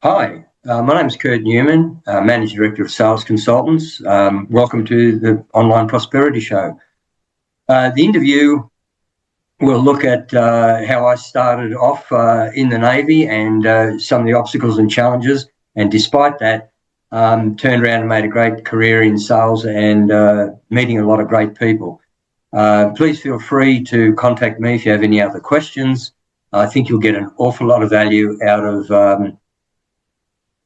Hi, my name is Kurt Newman, Managing Director of SalesConsultants. Welcome to the Online Prosperity Show. The interview will look at how I started off in the Navy and some of the obstacles and challenges, and despite that, turned around and made a great career in sales and meeting a lot of great people. Please feel free to contact me if you have any other questions. I think you'll get an awful lot of value out of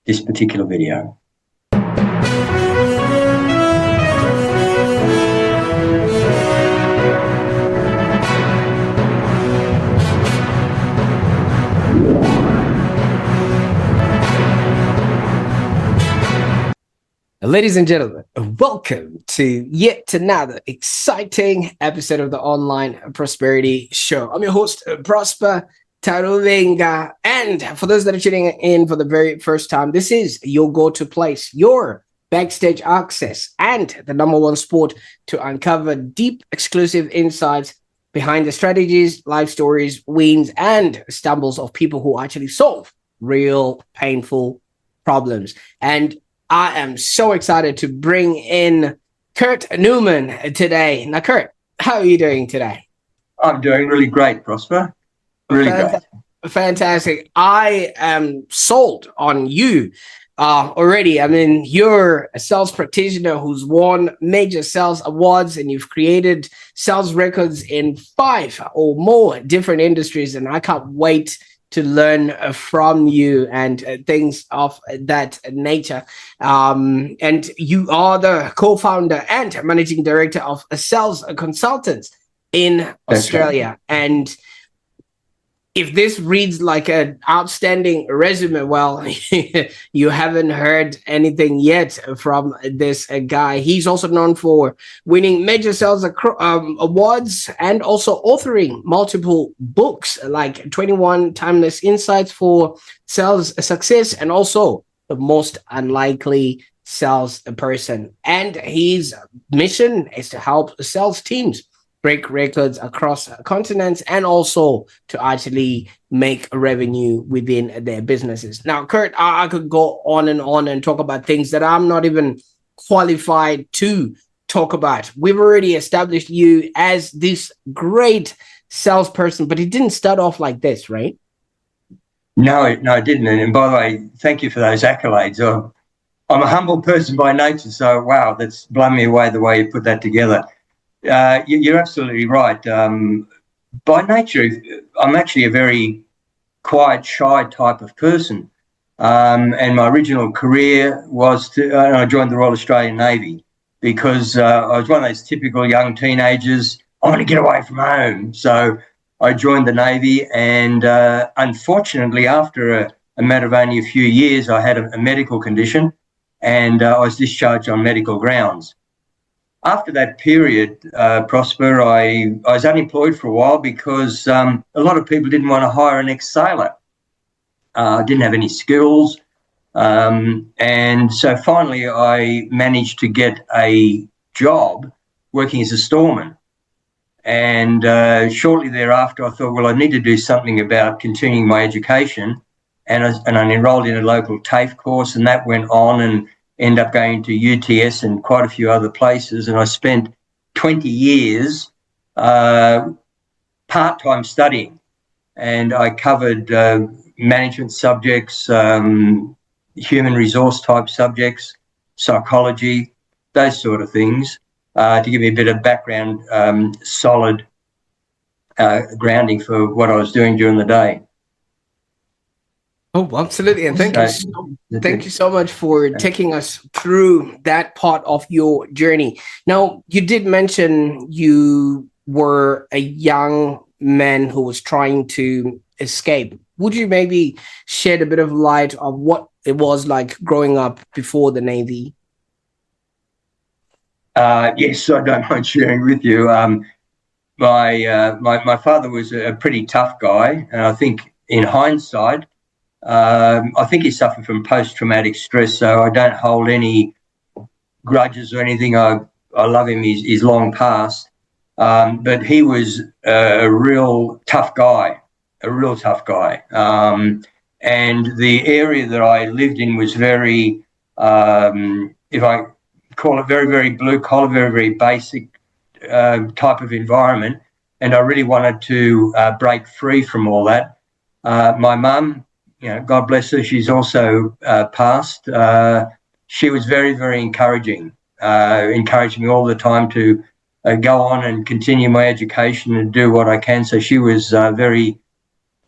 this particular video. Ladies and gentlemen, welcome to yet another exciting episode of the Online Prosperity Show. I'm your host, ProsperTaruvinga, and for those that are tuning in for the very first time, this is your go-to place, your backstage access, and the number one spot to uncover deep, exclusive insights behind the strategies, life stories, wins, and stumbles of people who actually solve real, painful problems. And I am so excited to bring in Kurt Newman today. Now, Kurt, how are you doing today? I'm doing really great, Prosper. Really great. Fantastic. I am sold on you already. I mean, you're a sales practitioner who's won major sales awards, and you've created sales records in 5 or more different industries. And I can't wait to learn from you and things of that nature. And you are the co-founder and managing director of SalesConsultants in Australia. And if this reads like an outstanding resume, well, you haven't heard anything yet from this guy. He's also known for winning major sales awards and also authoring multiple books like 21 Timeless Insights for Sales Success and also The Most Unlikely Salesperson. And his mission is to help sales teams break records across continents and also to actually make revenue within their businesses. Now, Kurt, I could go on and talk about things that I'm not even qualified to talk about. We've already established you as this great salesperson, but it didn't start off like this, right? No, it didn't. And by the way, thank you for those accolades. I'm a humble person by nature, so wow, that's blown me away the way you put that together. You're absolutely right. By nature, I'm actually a very quiet, shy type of person. And my original career was I joined the Royal Australian Navy because I was one of those typical young teenagers. I want to get away from home. So I joined the Navy, and unfortunately, after a matter of only a few years, I had a medical condition, and I was discharged on medical grounds. After that period, Prosper, I was unemployed for a while because a lot of people didn't want to hire an ex-sailor. Didn't have any skills. And so finally I managed to get a job working as a storeman. And shortly thereafter, I thought, well, I need to do something about continuing my education. And I enrolled in a local TAFE course, and that went on and ended up going to UTS and quite a few other places. And I spent 20 years part-time studying. And I covered management subjects, human resource type subjects, psychology, those sort of things, to give me a bit of background, solid grounding for what I was doing during the day. Oh, absolutely. And thank you so much for taking us through that part of your journey. Now, you did mention you were a young man who was trying to escape. Would you maybe shed a bit of light on what it was like growing up before the Navy? Yes, I don't mind sharing with you. My father was a pretty tough guy, and I think in hindsight, I think he suffered from post-traumatic stress, so I don't hold any grudges or anything. I love him. He's long past. But he was a real tough guy. and the area that I lived in was very, if I call it, very, very blue collar, very, very basic type of environment. And I really wanted to break free from all that. My mum, God bless her, she's also passed. She was very, very encouraging, encouraging me all the time to go on and continue my education and do what I can. So she was very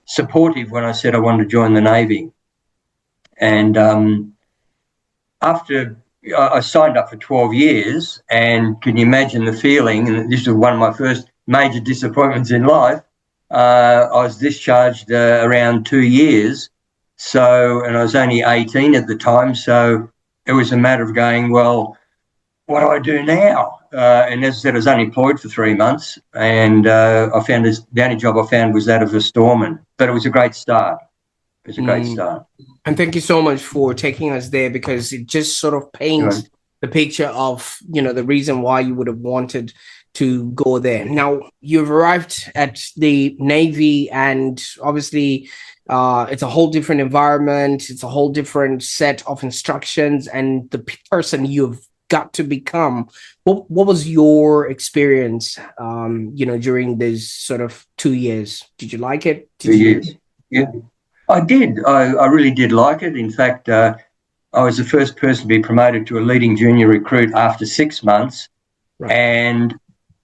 supportive when I said I wanted to join the Navy. And after I signed up for 12 years, and can you imagine the feeling? And this was one of my first major disappointments in life. I was discharged around 2 years. So, and I was only 18 at the time. So it was a matter of going, well, what do I do now? And as I said, I was unemployed for 3 months, and I found the only job I found was that of a storeman. But it was a great start. It was a great start. And thank you so much for taking us there, because it just sort of paints the picture of, the reason why you would have wanted to go there. Now, you've arrived at the Navy, and obviously it's a whole different environment. It's a whole different set of instructions, and the person you've got to become. What was your experience, during this sort of 2 years? Did you like it? 2 years. Yeah, I did. I really did like it. In fact, I was the first person to be promoted to a leading junior recruit after 6 months. Right. And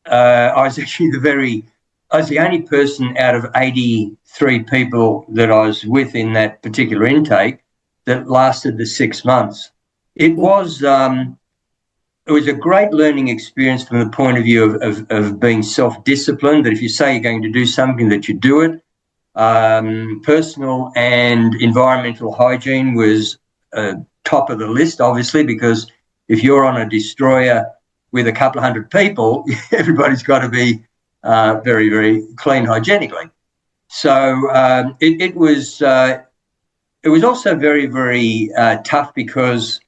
I was actually I was the only person out of 83 people that I was with in that particular intake that lasted the 6 months. It was a great learning experience from the point of view of being self-disciplined, that if you say you're going to do something, that you do it. Personal and environmental hygiene was top of the list, obviously, because if you're on a destroyer with a couple of hundred people, everybody's got to be very, very clean hygienically. So it was also very, very tough, because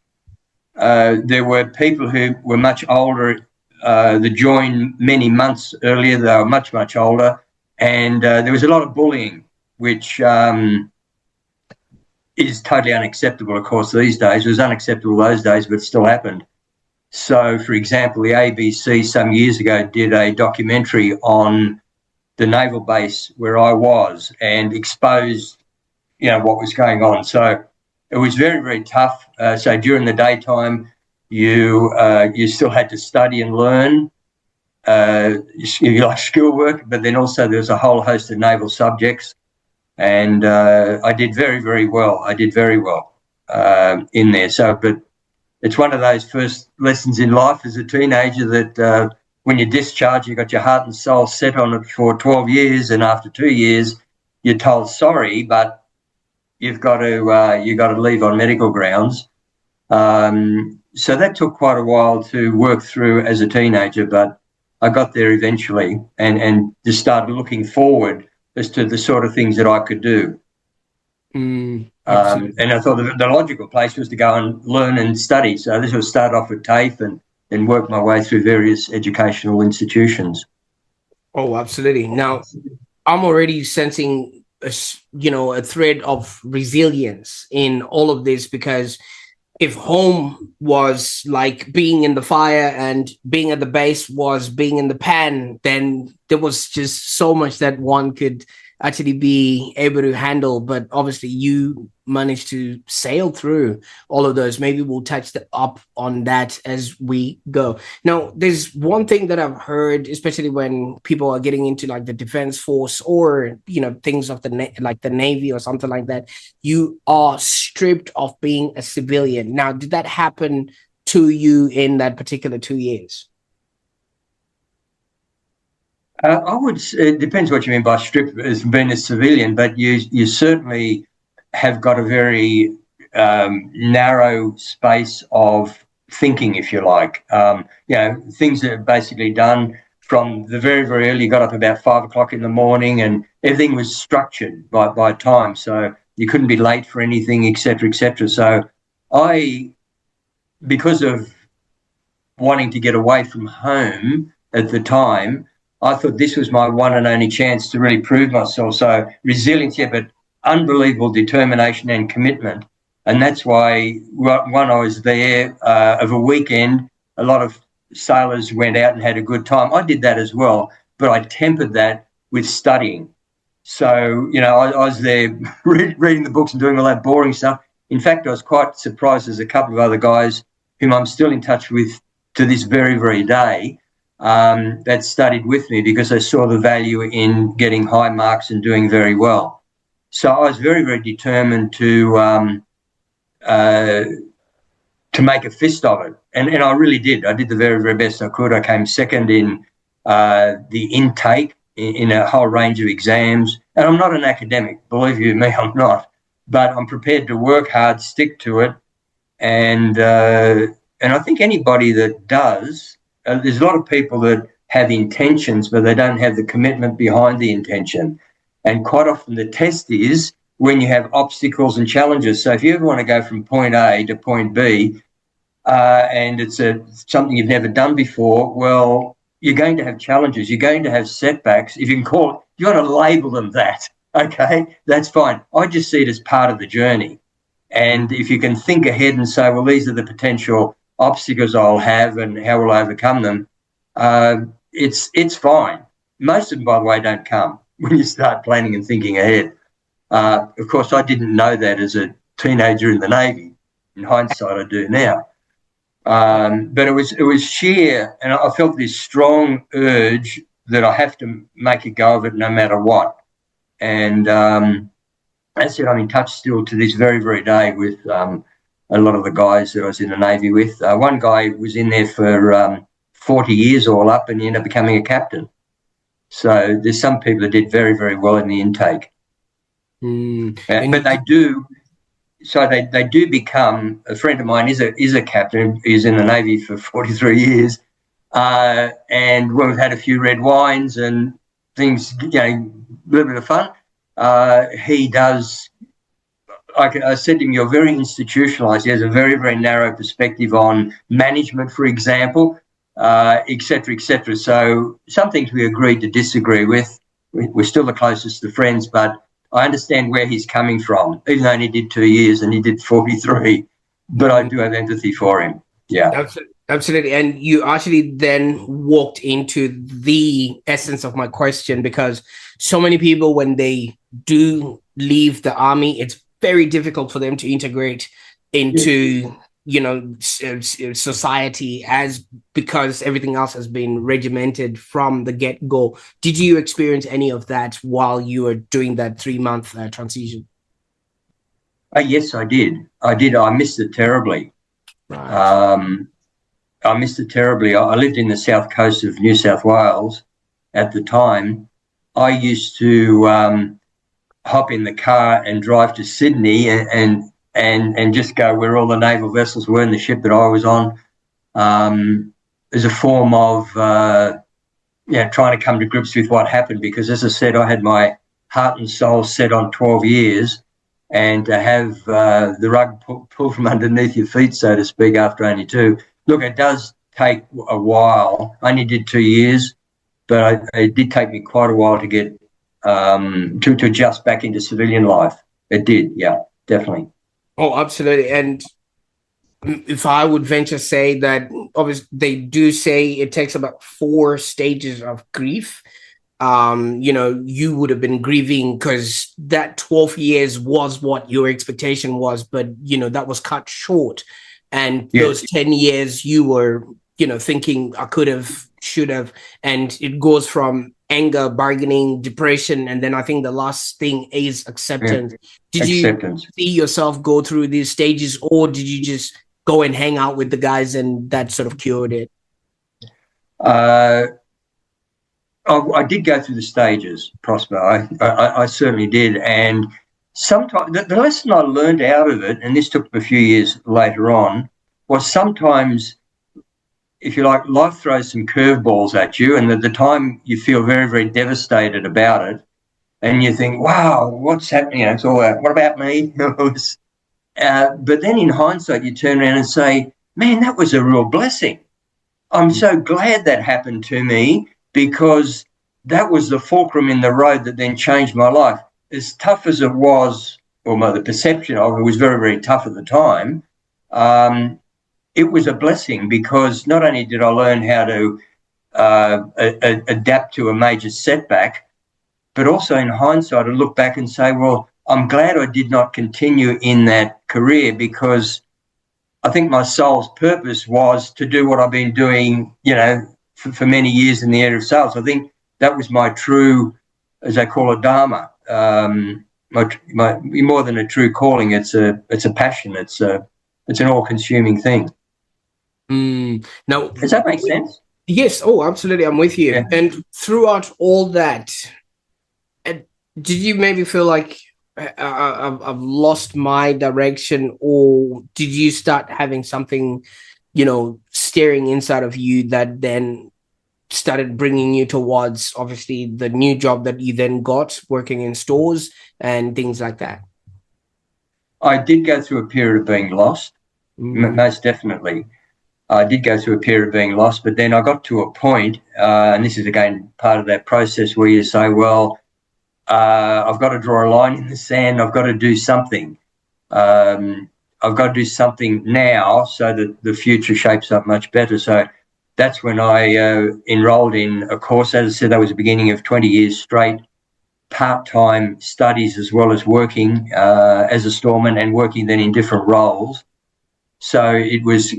there were people who were much older that joined many months earlier. They were much, much older. And there was a lot of bullying, which is totally unacceptable, of course, these days. It was unacceptable those days, but it still happened. So, for example, the ABC some years ago did a documentary on the naval base where I was and exposed, what was going on. So it was very, very tough. So during the daytime, you still had to study and learn. Like schoolwork, but then also there's a whole host of naval subjects, and I did very, very well. I did very well in there. So, but it's one of those first lessons in life as a teenager that when you discharge, you got your heart and soul set on it for 12 years, and after 2 years, you're told sorry, but you've got to leave on medical grounds. So that took quite a while to work through as a teenager, but I got there eventually, and just started looking forward as to the sort of things that I could do. And I thought the logical place was to go and learn and study. So this was start off at TAFE and then work my way through various educational institutions. Oh, absolutely. Now, I'm already sensing a thread of resilience in all of this, because if home was like being in the fire and being at the base was being in the pan, then there was just so much that one could actually be able to handle. But obviously you managed to sail through all of those. Maybe we'll touch up on that as we go. Now, there's one thing that I've heard, especially when people are getting into like the defense force or, things of like the Navy or something like that, you are stripped of being a civilian. Now, did that happen to you in that particular 2 years? It depends what you mean by stripped as being a civilian, but you certainly have got a very narrow space of thinking, if you like. Things that are basically done from the very, very early. You got up about 5 o'clock in the morning, and everything was structured by time. So you couldn't be late for anything, et cetera, et cetera. So because of wanting to get away from home at the time, I thought this was my one and only chance to really prove myself. So resilience, yeah, but unbelievable determination and commitment. And that's why when I was there of a weekend, a lot of sailors went out and had a good time. I did that as well, but I tempered that with studying. So, I was there reading the books and doing all that boring stuff. In fact, I was quite surprised there's a couple of other guys whom I'm still in touch with to this very, very day that studied with me because they saw the value in getting high marks and doing very well. So I was very, very determined to make a fist of it. And I really did. I did the very, very best I could. I came second in the intake in a whole range of exams. And I'm not an academic, believe you me, I'm not. But I'm prepared to work hard, stick to it. And I think anybody that does, there's a lot of people that have intentions, but they don't have the commitment behind the intention. And quite often the test is when you have obstacles and challenges. So if you ever want to go from point A to point B, and it's something you've never done before, well, you're going to have challenges. You're going to have setbacks. If you can call it, you want to label them that, okay? That's fine. I just see it as part of the journey. And if you can think ahead and say, well, these are the potential obstacles I'll have and how will I overcome them, it's fine. Most of them, by the way, don't come when you start planning and thinking ahead. Of course, I didn't know that as a teenager in the Navy. In hindsight, I do now. But it was sheer, and I felt this strong urge that I have to make a go of it no matter what. And as I said, I'm in touch still to this very, very day with a lot of the guys that I was in the Navy with. One guy was in there for 40 years all up, and he ended up becoming a captain. So there's some people that did very, very well in the intake. But they do. So they do become. A friend of mine is a captain. He's in the Navy for 43 years, and when we've had a few red wines and things, a little bit of fun, he does. I said to him, "You're very institutionalised." He has a very, very narrow perspective on management, for example, et cetera, et cetera. So some things we agreed to disagree with. We're still the closest to friends, but I understand where he's coming from, even though he did 2 years and he did 43. But I do have empathy for him. Yeah. Absolutely. And you actually then walked into the essence of my question, because so many people, when they do leave the army, it's very difficult for them to integrate into society, because everything else has been regimented from the get-go. Did you experience any of that while you were doing that 3-month transition? Yes, I did. I missed it terribly. Right. I missed it terribly. I lived in the south coast of New South Wales at the time. I used to hop in the car and drive to Sydney and just go where all the naval vessels were in the ship that I was on, as a form of trying to come to grips with what happened. Because, as I said, I had my heart and soul set on 12 years, and to have the rug pulled from underneath your feet, so to speak, after only 2. Look, it does take a while. I only did 2 years, but it did take me quite a while to get to adjust back into civilian life. It did, yeah, definitely. Oh, absolutely. And if I would venture say that, obviously, they do say it takes about 4 stages of grief. You would have been grieving because that 12 years was what your expectation was, but, that was cut short. And those 10 years you were, thinking I could have, should have, and it goes from anger, bargaining, depression, and then I think the last thing is acceptance. Did you see yourself go through these stages, or did you just go and hang out with the guys and that sort of cured it? I did go through the stages, Prosper. I certainly did. And sometimes the lesson I learned out of it, and this took a few years later on, was sometimes, if you like, life throws some curveballs at you, and at the time you feel very, very devastated about it, and you think, wow, what's happening? It's all what about me? But then in hindsight, you turn around and say, man, that was a real blessing. I'm so glad that happened to me, because that was the fulcrum in the road that then changed my life. as tough as it was, or the perception of it was very, very tough at the time, it was a blessing, because not only did I learn how to adapt to a major setback, but also in hindsight, I look back and say, well, I'm glad I did not continue in that career, because I think my soul's purpose was to do what I've been doing, for many years in the area of sales. I think that was my true, as they call it, dharma. My more than a true calling. It's a passion. It's an all-consuming thing. Now, does that make sense? Yes. Oh, absolutely. I'm with you. Yeah. And throughout all that, did you maybe feel like I've lost my direction, or did you start having something, staring inside of you that then started bringing you towards, obviously, the new job that you then got, working in stores and things like that? I did go through a period of being lost, most definitely. I did go through a period of being lost, but then I got to a point, and this is, again, part of that process where you say, well, I've got to draw a line in the sand. I've got to do something. I've got to do something now so that the future shapes up much better. So that's when I enrolled in a course. As I said, that was the beginning of 20 years straight part-time studies, as well as working as a storeman and working then in different roles. So it was,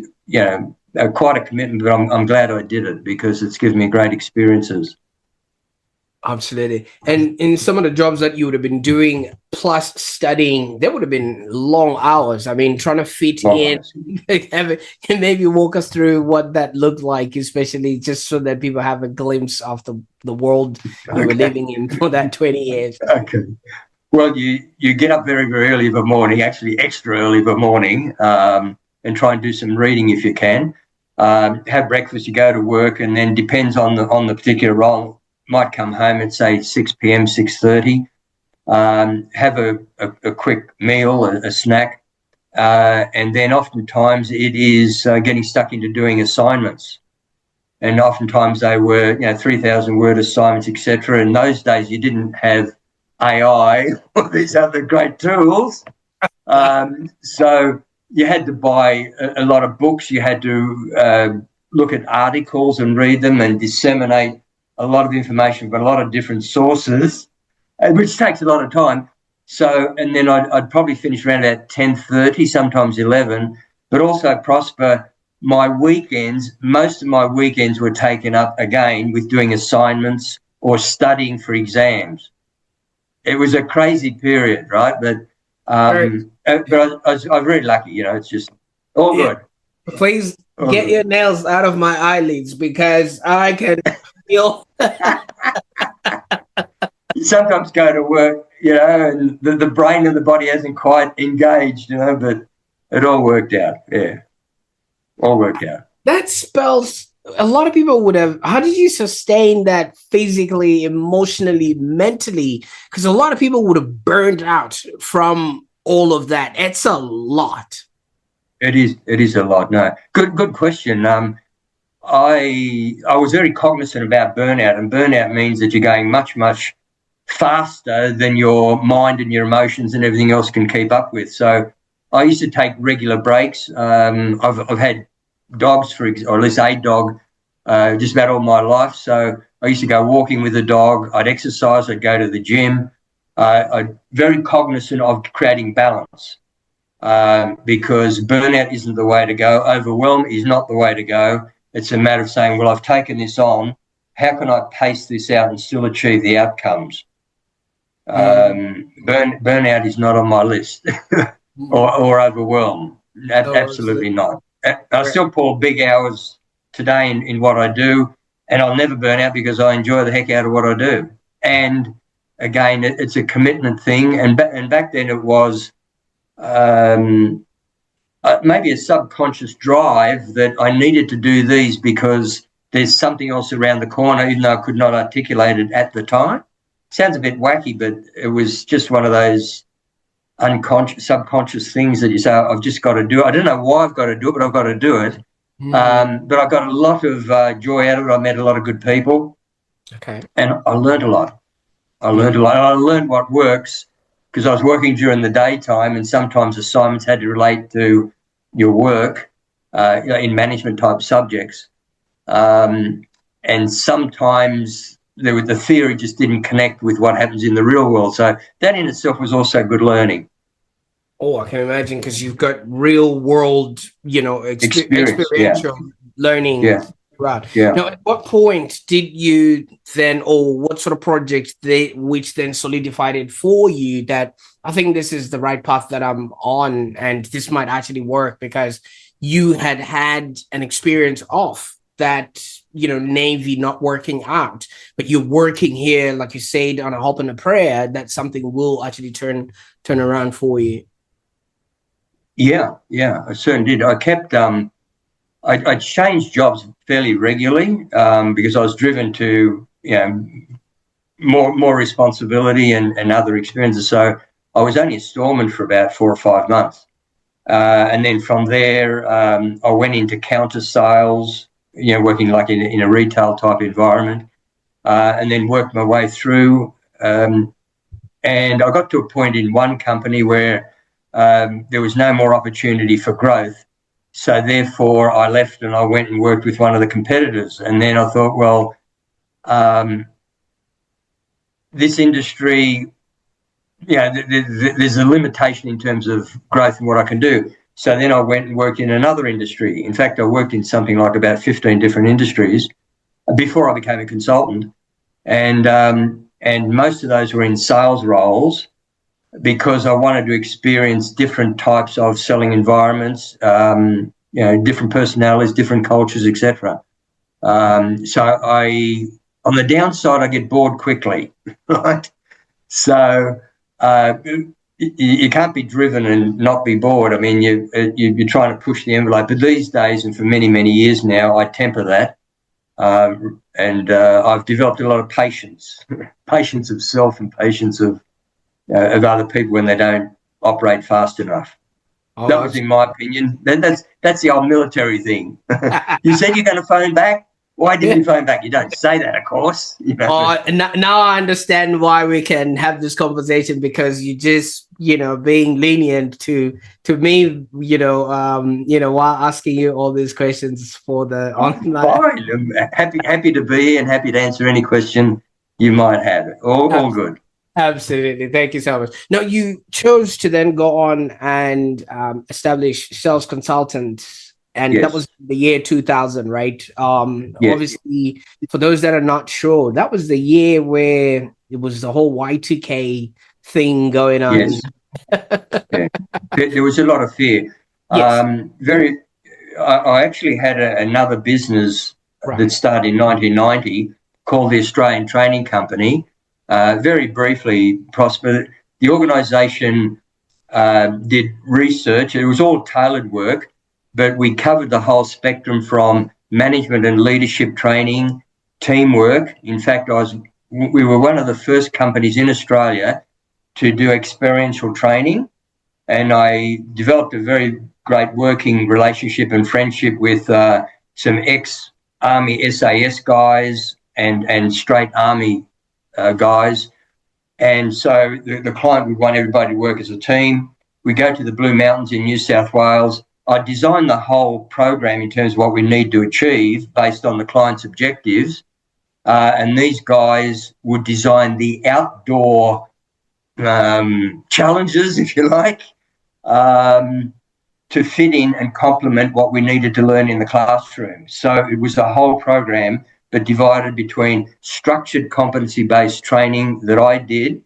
quite a commitment, but I'm glad I did it, because it's given me great experiences. Absolutely. And in some of the jobs that you would have been doing plus studying, there would have been long hours. I mean, trying to fit in. Can maybe walk us through what that looked like, especially just so that people have a glimpse of the world you were living in for that 20 years. Okay. Well, you get up very, very early of a morning, actually extra early of a morning, and try and do some reading if you can. Have breakfast, you go to work, and then depends on the particular role. Might come home at, say, 6 p.m., 6:30, have a quick meal, a snack, and then oftentimes it is getting stuck into doing assignments. And oftentimes they were, 3,000-word assignments, etc. In those days, you didn't have AI or these other great tools. So you had to buy a lot of books. You had to look at articles and read them and disseminate a lot of information from a lot of different sources, which takes a lot of time. So, and then I'd probably finish around about 10:30, sometimes 11. But also, Prosper, most of my weekends were taken up again with doing assignments or studying for exams. It was a crazy period, right? But I was very lucky. It's just all good. Please get your nails out of my eyelids, because I can feel. You sometimes go to work, and the brain and the body hasn't quite engaged, but it all worked out. Yeah, all worked out. That spells. A lot of people would have. How did you sustain that physically, emotionally, mentally? Because a lot of people would have burned out from all of that. It's a lot. It is a lot. No, good question. I was very cognizant about burnout, and burnout means that you're going much, much faster than your mind and your emotions and everything else can keep up with. So I used to take regular breaks. I've had dogs, or at least a dog, just about all my life. So I used to go walking with the dog. I'd exercise. I'd go to the gym. I'm very cognizant of creating balance, because burnout isn't the way to go. Overwhelm is not the way to go. It's a matter of saying, well, I've taken this on. How can I pace this out and still achieve the outcomes? Burnout is not on my list, or overwhelm. Absolutely not. I still pull big hours today in what I do, and I'll never burn out, because I enjoy the heck out of what I do. And again, it's a commitment thing. And back then it was maybe a subconscious drive that I needed to do these because there's something else around the corner, even though I could not articulate it at the time. Sounds a bit wacky, but it was just one of those subconscious things that you say, I've just got to do it. I don't know why I've got to do it, but I've got to do it. But I got a lot of joy out of it. I met a lot of good people. Okay. And I learned a lot. I learned a lot. I learned what works because I was working during the daytime, and sometimes assignments had to relate to your work in management type subjects. And sometimes the theory just didn't connect with what happens in the real world. So that in itself was also good learning. Oh, I can imagine, because you've got real world, experiential learning. Yeah. Right. Yeah. Now, at what point did you then, or what sort of project which then solidified it for you that I think this is the right path that I'm on, and this might actually work, because you had an experience of that, Navy not working out, but you're working here, like you said, on a hope and a prayer that something will actually turn around for you. Yeah, I certainly did. I kept I changed jobs fairly regularly because I was driven to more responsibility and other experiences. So I was only a storeman for about 4 or 5 months, and then from there I went into counter sales, working like in a retail type environment, and then worked my way through. And I got to a point in one company where there was no more opportunity for growth. So therefore I left and I went and worked with one of the competitors. And then I thought, well, this industry, there's a limitation in terms of growth and what I can do. So then I went and worked in another industry. In fact, I worked in something like about 15 different industries before I became a consultant. And most of those were in sales roles, because I wanted to experience different types of selling environments, different personalities, different cultures, etc. So on the downside, I get bored quickly, right? So you can't be driven and not be bored. I mean, you're trying to push the envelope. But these days, and for many, many years now, I temper that. And I've developed a lot of patience, patience of self and patience of other people when they don't operate fast enough. Oh, that was in my opinion. That's the old military thing. You said you're going to phone back. Why didn't you phone back? You don't say that, of course. Now I understand why we can have this conversation, because you just, being lenient to me, while asking you all these questions for the online. I'm happy to be, and happy to answer any question you might have. All good. Absolutely. Thank you so much. Now, you chose to then go on and establish SalesConsultants, and that was the year 2000, right? Obviously, for those that are not sure, that was the year where it was the whole Y2K thing going on. Yes. There was a lot of fear. Yes. I actually had another business that started in 1990 called the Australian Training Company. Very briefly, Prosper, the organisation did research. It was all tailored work, but we covered the whole spectrum from management and leadership training, teamwork. In fact, we were one of the first companies in Australia to do experiential training, and I developed a very great working relationship and friendship with some ex-Army SAS guys and straight Army guys. And so the client would want everybody to work as a team. We go to the Blue Mountains in New South Wales. I designed the whole program in terms of what we need to achieve based on the client's objectives. And these guys would design the outdoor challenges, if you like, to fit in and complement what we needed to learn in the classroom. So it was a whole program, but divided between structured competency-based training that I did,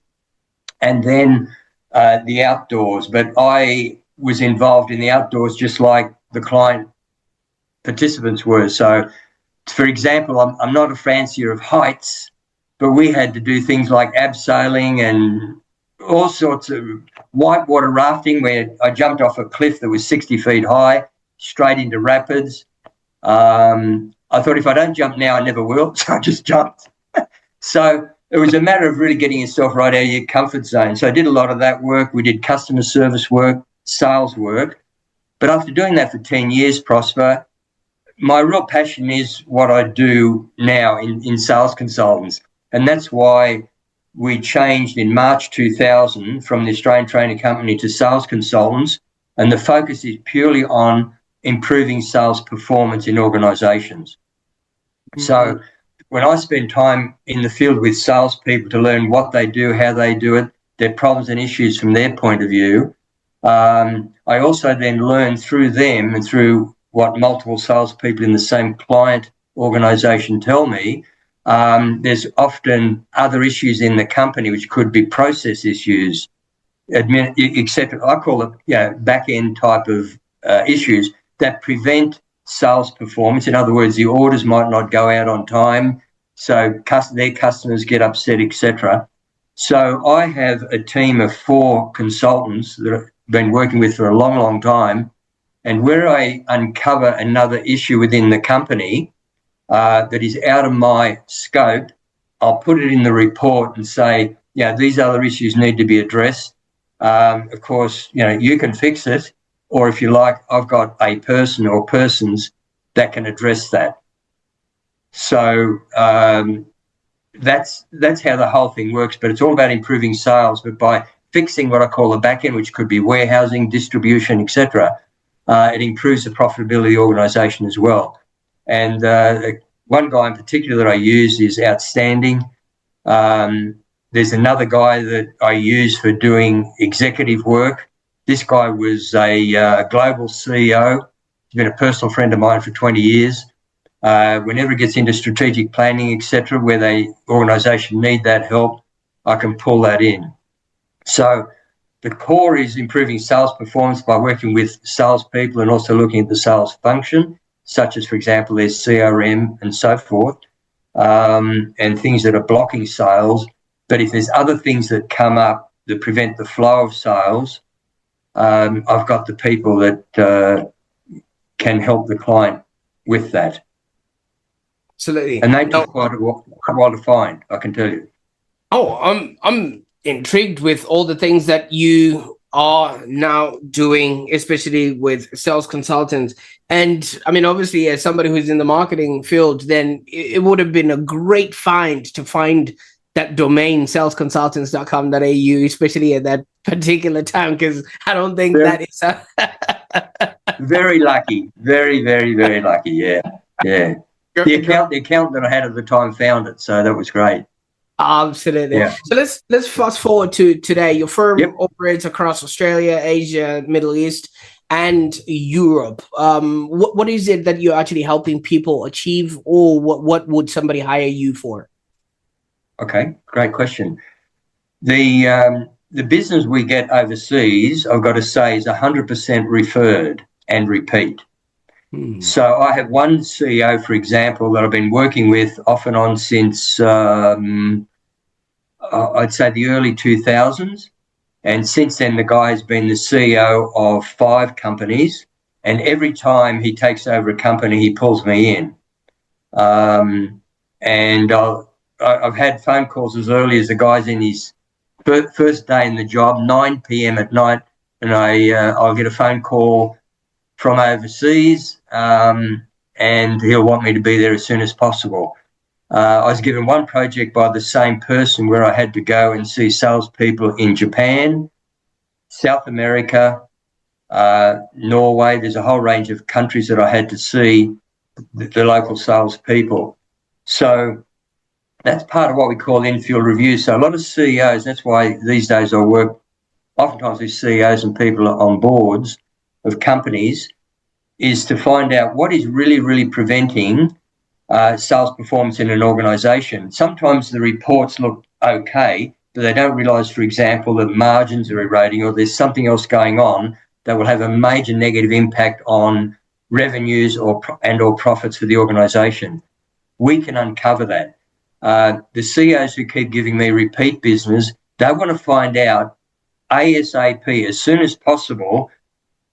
and then the outdoors. But I was involved in the outdoors just like the client participants were. So, for example, I'm not a fancier of heights, but we had to do things like abseiling and all sorts of whitewater rafting, where I jumped off a cliff that was 60 feet high straight into rapids. I thought, if I don't jump now, I never will. So I just jumped. So it was a matter of really getting yourself right out of your comfort zone. So I did a lot of that work. We did customer service work, sales work. But after doing that for 10 years, Prosper, my real passion is what I do now in sales consultants. And that's why we changed in March 2000 from the Australian training company to SalesConsultants, and the focus is purely on improving sales performance in organisations. So when I spend time in the field with salespeople to learn what they do, how they do it, their problems and issues from their point of view, I also then learn through them and through what multiple salespeople in the same client organisation tell me. There's often other issues in the company which could be process issues, etc. I call it back-end type of issues that prevent sales performance. In other words, the orders might not go out on time, so their customers get upset, etc. So I have a team of 4 consultants that I've been working with for a long, long time, and where I uncover another issue within the company that is out of my scope, I'll put it in the report and say, these other issues need to be addressed. Of course, you can fix it, or if you like, I've got a person or persons that can address that. So that's how the whole thing works, but it's all about improving sales. But by fixing what I call the back end, which could be warehousing, distribution, etc., it improves the profitability of the organisation as well. And one guy in particular that I use is outstanding. There's another guy that I use for doing executive work. This guy was a global CEO. He's been a personal friend of mine for 20 years. Whenever it gets into strategic planning, etc., where the organisation need that help, I can pull that in. So the core is improving sales performance by working with salespeople and also looking at the sales function, such as, for example, there's CRM and so forth, and things that are blocking sales. But if there's other things that come up that prevent the flow of sales, I've got the people that can help the client with that. Absolutely. And they took quite a while to find, I can tell you. Oh, I'm intrigued with all the things that you are now doing, especially with sales consultants. And I mean, obviously, as somebody who's in the marketing field, then it would have been a great find to find that domain, salesconsultants.com.au, especially at that particular time, because I don't think that is very lucky. Very, very, very lucky. Yeah. The account that I had at the time found it, so that was great. Absolutely. Yeah. So let's fast forward to today. Your firm operates across Australia, Asia, Middle East, and Europe. What is it that you're actually helping people achieve, or what would somebody hire you for? Okay, great question. The business we get overseas, I've got to say, is 100% referred and repeat. So I have one CEO, for example, that I've been working with off and on since I'd say the early 2000s. And since then, the guy has been the CEO of 5 companies. And every time he takes over a company, he pulls me in. And I've had phone calls as early as the guy's in his first day in the job, 9 p.m. at night, and I'll get a phone call from overseas, and he'll want me to be there as soon as possible. I was given one project by the same person where I had to go and see salespeople in Japan, South America, Norway. There's a whole range of countries that I had to see the local salespeople. So that's part of what we call in-field review. So a lot of CEOs, that's why these days I work oftentimes with CEOs and people on boards of companies, is to find out what is really, really preventing sales performance in an organisation. Sometimes the reports look okay, but they don't realise, for example, that margins are eroding or there's something else going on that will have a major negative impact on revenues or profits for the organisation. We can uncover that. The CEOs who keep giving me repeat business, they want to find out ASAP, as soon as possible,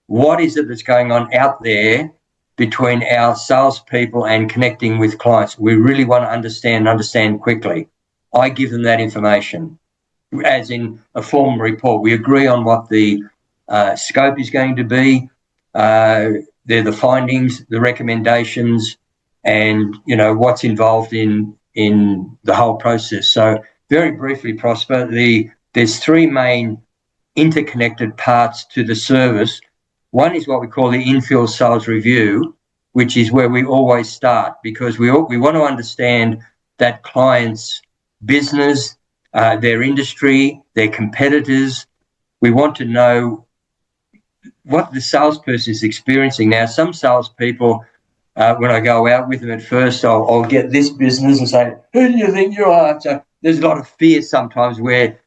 what is it that's going on out there between our salespeople and connecting with clients. We really want to understand quickly. I give them that information, as in a formal report. We agree on what the scope is going to be. They're the findings, the recommendations, and what's involved in the whole process. So very briefly, Prosper, there's three main interconnected parts to the service. One is what we call the infield sales review, which is where we always start, because we want to understand that client's business, their industry, their competitors. We want to know what the salesperson is experiencing. Now, some salespeople, when I go out with them at first, I'll get this business and say, who do you think you are? So there's a lot of fear sometimes where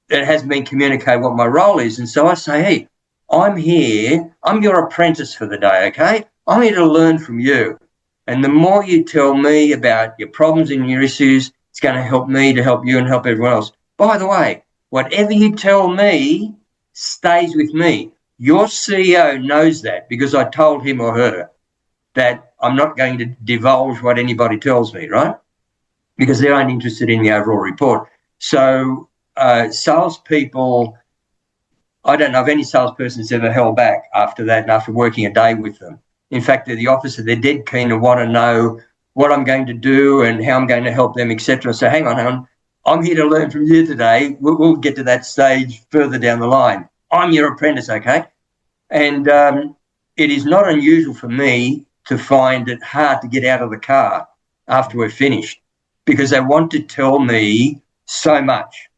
it hasn't been communicated what my role is. And so I say, hey, I'm here. I'm your apprentice for the day, okay? I'm here to learn from you. And the more you tell me about your problems and your issues, it's going to help me to help you and help everyone else. By the way, whatever you tell me stays with me. Your CEO knows that because I told him or her that I'm not going to divulge what anybody tells me, right? Because they aren't interested in the overall report. So salespeople, I don't know if any salesperson's ever held back after that and after working a day with them. In fact, they're the opposite. They're dead keen to want to know what I'm going to do and how I'm going to help them, etc. So hang on. I'm here to learn from you today. We'll get to that stage further down the line. I'm your apprentice, okay? And it is not unusual for me to find it hard to get out of the car after we're finished because they want to tell me so much.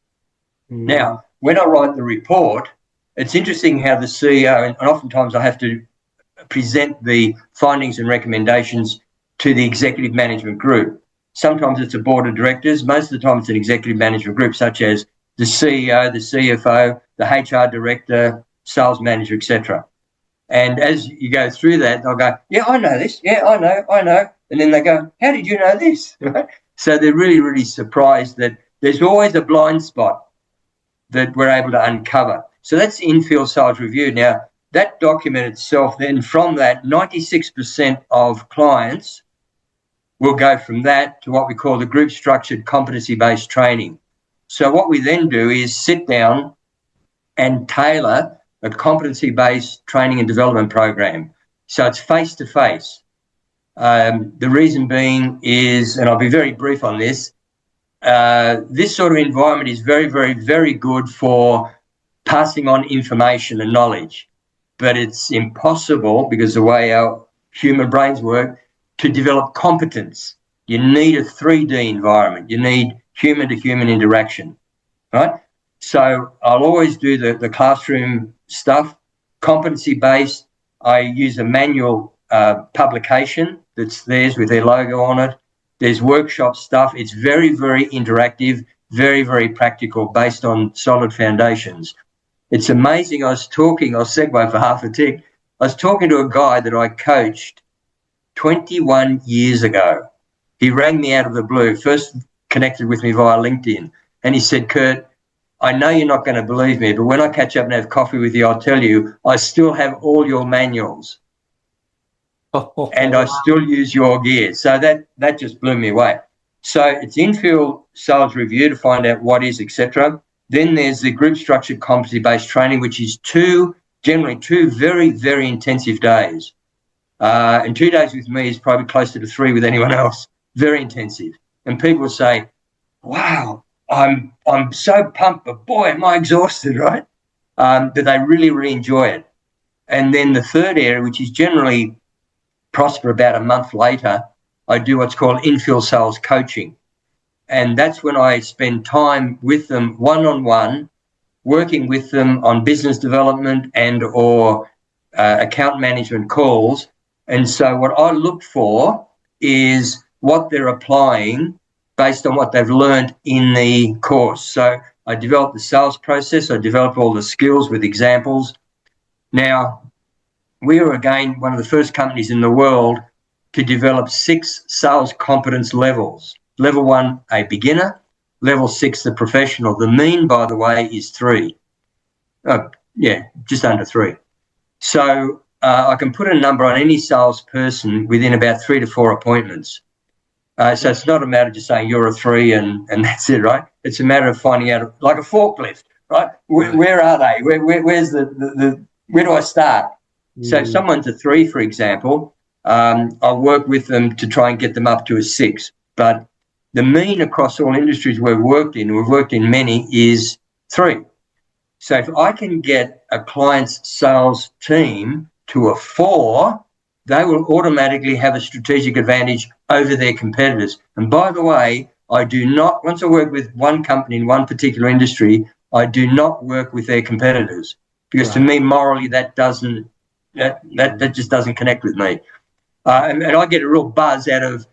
Now, when I write the report, it's interesting how the CEO, and oftentimes I have to present the findings and recommendations to the executive management group. Sometimes it's a board of directors. Most of the time it's an executive management group, such as the CEO, the CFO, the HR director, sales manager, etc. And as you go through that, they'll go, yeah, I know this. Yeah, I know. And then they go, how did you know this? So they're really, really surprised that there's always a blind spot that we're able to uncover. So that's the infield sales review. Now, that document itself, then from that, 96% of clients will go from that to what we call the group structured competency-based training. So what we then do is sit down and tailor a competency-based training and development program. So it's face-to-face. The reason being is, and I'll be very brief on this, this sort of environment is very, very, very good for passing on information and knowledge, but it's impossible because the way our human brains work to develop competence. You need a 3D environment. You need human-to-human interaction, right? So I'll always do the classroom stuff, competency-based. I use a manual publication that's theirs with their logo on it. There's workshop stuff. It's very, very interactive, very, very practical, based on solid foundations. It's amazing. I'll segue for half a tick. I was talking to a guy that I coached 21 years ago. He rang me out of the blue, first connected with me via LinkedIn, and he said, Kurt, I know you're not going to believe me, but when I catch up and have coffee with you, I'll tell you, I still have all your manuals and I still use your gear. So that just blew me away. So it's infield sales review to find out what is, etc. Then there's the group structured competency-based training, which is generally two very, very intensive days. And 2 days with me is probably closer to 3 with anyone else. Very intensive. And people say, wow, I'm so pumped, but boy, am I exhausted, right? But they really, really enjoy it. And then the third area, which is generally Prosper about a month later, I do what's called infield sales coaching. And that's when I spend time with them one-on-one, working with them on business development and or account management calls. And so what I look for is what they're applying based on what they've learned in the course. So I develop the sales process. I develop all the skills with examples. Now, we are, again, one of the first companies in the world to develop 6 sales competence levels. Level 1, a beginner. Level 6, the professional. The mean, by the way, is 3. Just under 3. So I can put a number on any salesperson within about 3 to 4 appointments. So it's not a matter of just saying you're a 3 and that's it, right? It's a matter of finding out, like a forklift, right? Where are they? Where's where do I start? So if someone's a 3, for example, I'll work with them to try and get them up to a 6. But the mean across all industries we've worked in many, is 3. So if I can get a client's sales team to a 4, they will automatically have a strategic advantage over their competitors. And by the way, I do not, once I work with one company in one particular industry, I do not work with their competitors, because to me, morally, that just doesn't connect with me. And I get a real buzz out of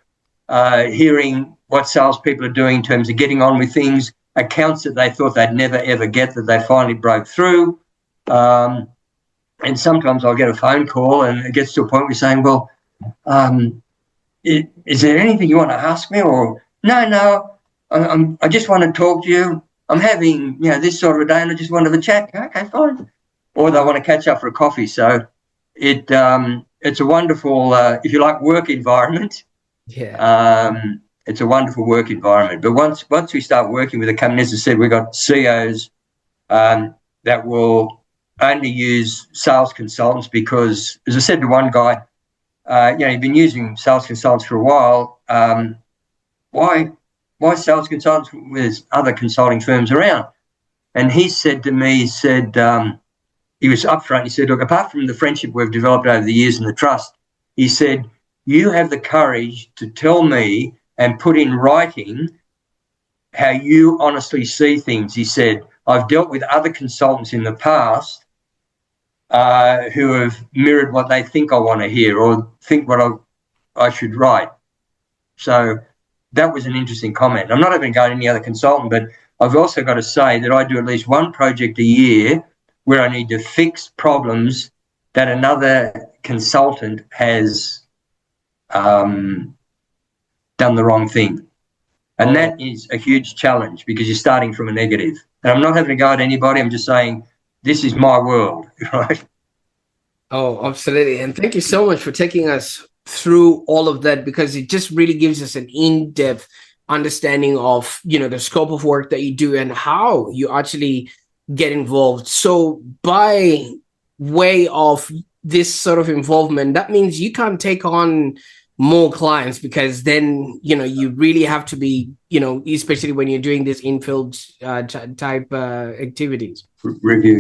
hearing what salespeople are doing in terms of getting on with things, accounts that they thought they'd never, ever get that they finally broke through. And sometimes I'll get a phone call and it gets to a point where you're saying, well, is there anything you want to ask me? Or, no, I just want to talk to you. I'm having, this sort of a day and I just want to have a chat. Okay, fine. Or they want to catch up for a coffee. So it's a wonderful, if you like, work environment. Yeah. It's a wonderful work environment. But once we start working with a company, as I said, we've got CEOs that will only use sales consultants because, as I said to one guy, you've been using sales consultants for a while. Why sales consultants with other consulting firms around? And he said to me, he was upfront. He said, look, apart from the friendship we've developed over the years and the trust, he said, you have the courage to tell me and put in writing how you honestly see things. He said, I've dealt with other consultants in the past who have mirrored what they think I want to hear or think what I should write. So that was an interesting comment. I'm not even going to any other consultant, but I've also got to say that I do at least one project a year where I need to fix problems that another consultant has done the wrong thing. And that is a huge challenge because you're starting from a negative. And I'm not having to go at anybody. I'm just saying, this is my world, right? Oh, absolutely. And thank you so much for taking us through all of that, because it just really gives us an in-depth understanding of, the scope of work that you do and how you actually get involved. So by way of this sort of involvement, that means you can't take on more clients, because then, you really have to be, especially when you're doing this infield type activities. Review,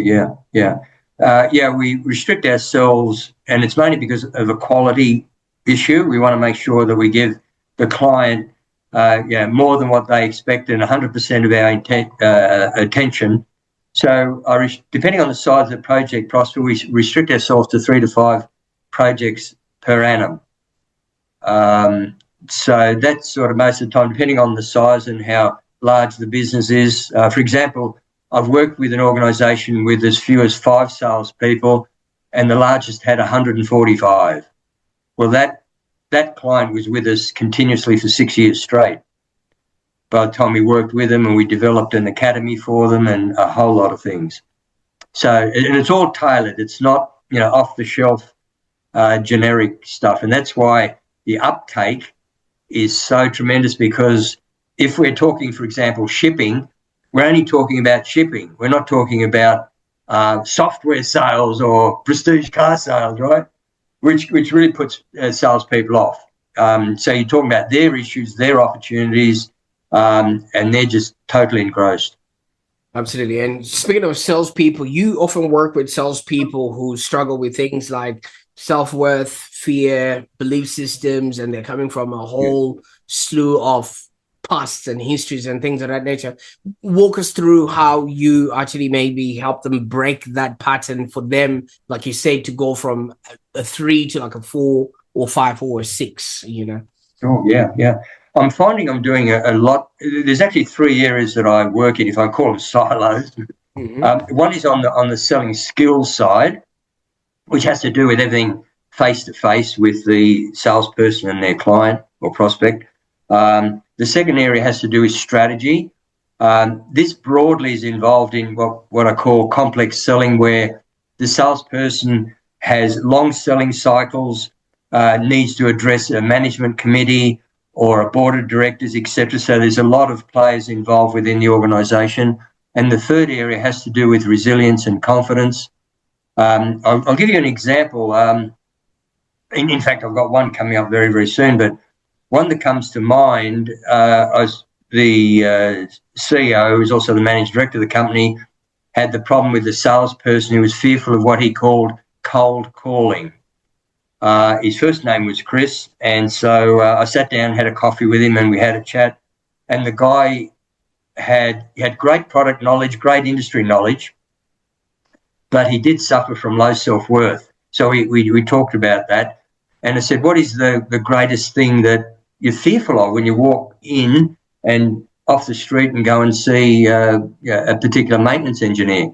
yeah. We restrict ourselves, and it's mainly because of a quality issue. We want to make sure that we give the client more than what they expect and 100% of our attention. So depending on the size of the project, Prosper, we restrict ourselves to 3 to 5 projects per annum. So that's sort of most of the time, depending on the size and how large the business is. For example, I've worked with an organisation with as few as 5 salespeople, and the largest had 145. Well, that client was with us continuously for 6 years straight. By the time we worked with them, and we developed an academy for them and a whole lot of things. So, and it's all tailored. It's not, off the shelf generic stuff. And that's why the uptake is so tremendous, because if we're talking, for example, shipping, we're only talking about shipping. We're not talking about software sales or prestige car sales, right? Which really puts salespeople off. So you're talking about their issues, their opportunities, and they're just totally engrossed. Absolutely. And speaking of salespeople, you often work with salespeople who struggle with things like self-worth, fear, belief systems, and they're coming from a whole slew of pasts and histories and things of that nature. Walk us through how you actually maybe help them break that pattern for them, like you say, to go from a 3 to like a 4 or 5 or a 6, Oh, yeah. I'm finding I'm doing a lot. There's actually 3 areas that I work in, if I call them silos. Mm-hmm. One is on the selling skills side, which has to do with everything face-to-face with the salesperson and their client or prospect. The second area has to do with strategy. This broadly is involved in what I call complex selling, where the salesperson has long selling cycles, needs to address a management committee or a board of directors, etc. So there's a lot of players involved within the organisation. And the third area has to do with resilience and confidence. I'll give you an example. In fact, I've got one coming up very, very soon, but one that comes to mind, the CEO, who's also the managing director of the company, had the problem with the salesperson who was fearful of what he called cold calling. His first name was Chris, and so I sat down, had a coffee with him, and we had a chat. And the guy had great product knowledge, great industry knowledge, but he did suffer from low self-worth. So we talked about that, and I said, what is the greatest thing that you're fearful of when you walk in and off the street and go and see a particular maintenance engineer?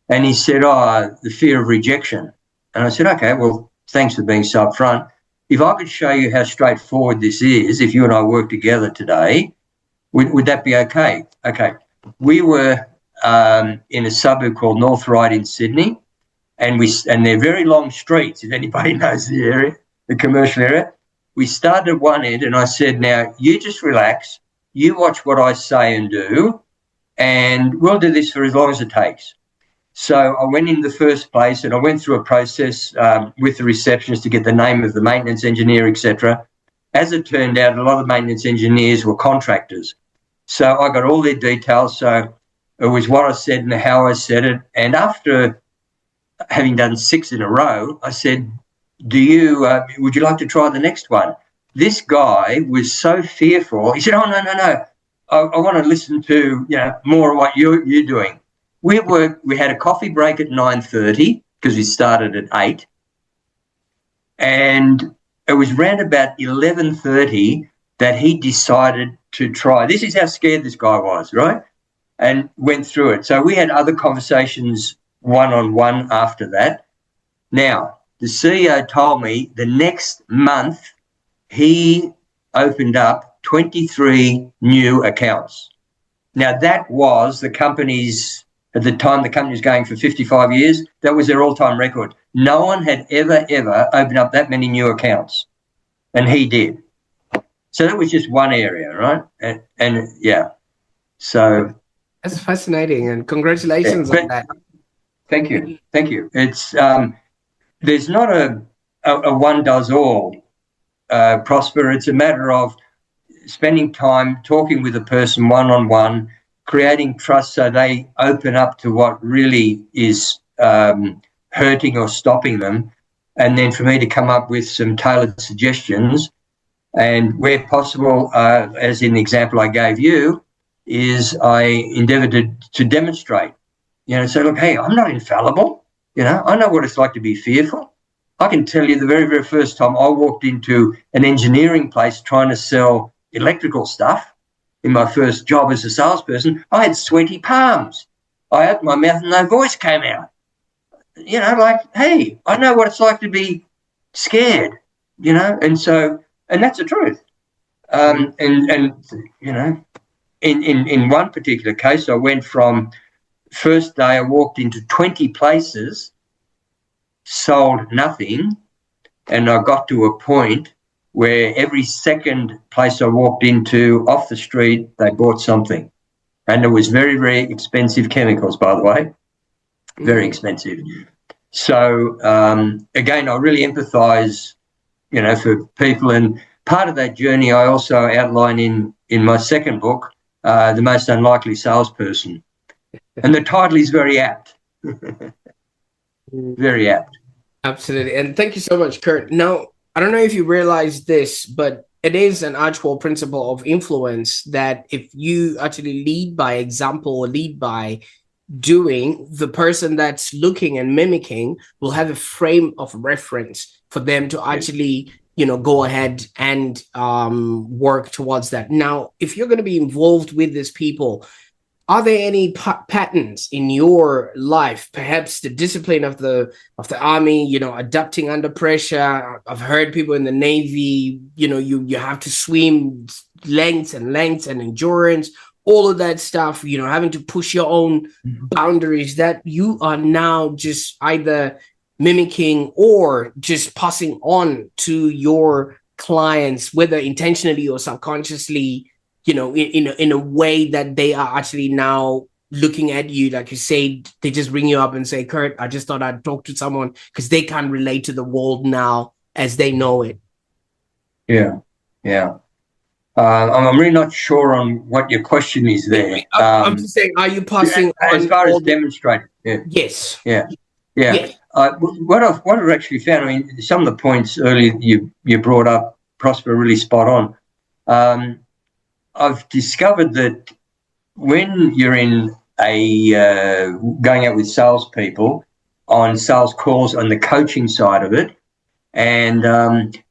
And he said, the fear of rejection. And I said, okay, well, thanks for being so upfront. If I could show you how straightforward this is, if you and I work together today, would that be okay? Okay. We were in a suburb called North Ryde in Sydney, and they're very long streets, if anybody knows the area, the commercial area. We started at one end, and I said, now, you just relax, you watch what I say and do, and we'll do this for as long as it takes. So I went in the first place, and I went through a process with the receptionist to get the name of the maintenance engineer, etc. As it turned out, a lot of maintenance engineers were contractors. So I got all their details. So it was what I said and how I said it. And after having done 6 in a row, I said, would you like to try the next one? This guy was so fearful. He said, oh, no. I want to listen to more of what you're doing. We had a coffee break at 9:30 because we started at 8. And it was round about 11:30 that he decided to try. This is how scared this guy was, right? And went through it. So we had other conversations one-on-one after that. Now, the CEO told me the next month he opened up 23 new accounts. Now, that was the company's, at the time the company was going for 55 years, that was their all-time record. No one had ever opened up that many new accounts, and he did. So that was just one area, right? And yeah, so. That's fascinating, and congratulations on that. Thank you. It's there's not a one does all, Prosper. It's a matter of spending time talking with a person one-on-one, creating trust so they open up to what really is hurting or stopping them, and then for me to come up with some tailored suggestions. And where possible, as in the example I gave you, is I endeavoured to demonstrate, say, look, hey, I'm not infallible. I know what it's like to be fearful. I can tell you the very, very first time I walked into an engineering place trying to sell electrical stuff in my first job as a salesperson, I had sweaty palms. I opened my mouth and no voice came out. Hey, I know what it's like to be scared, and that's the truth. In one particular case, I went from first day I walked into 20 places, sold nothing, and I got to a point where every second place I walked into off the street, they bought something. And it was very, very expensive chemicals, by the way, very expensive. So, again, I really empathise, for people. And part of that journey I also outline in my second book, The Most Unlikely Salesperson. And the title is very apt. Very apt. Absolutely. And thank you so much, Kurt. Now, I don't know if you realize this, but it is an actual principle of influence that if you actually lead by example or lead by doing, the person that's looking and mimicking will have a frame of reference for them to actually, go ahead and work towards that. Now, if you're going to be involved with these people, are there any patterns in your life, perhaps the discipline of the army, adapting under pressure? I've heard people in the Navy, you have to swim lengths and endurance, all of that stuff, having to push your own boundaries that you are now just either mimicking or just passing on to your clients, whether intentionally or subconsciously, in a way that they are actually now looking at you, like you said, they just ring you up and say, Kurt, I just thought I'd talk to someone because they can't relate to the world now as they know it. Yeah. I'm really not sure on what your question is there. I'm just saying, are you passing on as far as all the- demonstrating? Yeah. Yes. Yeah. Yes. What I've actually found, I mean, some of the points earlier you brought up, Prosper, really spot on. I've discovered that when you're in going out with salespeople on sales calls on the coaching side of it, and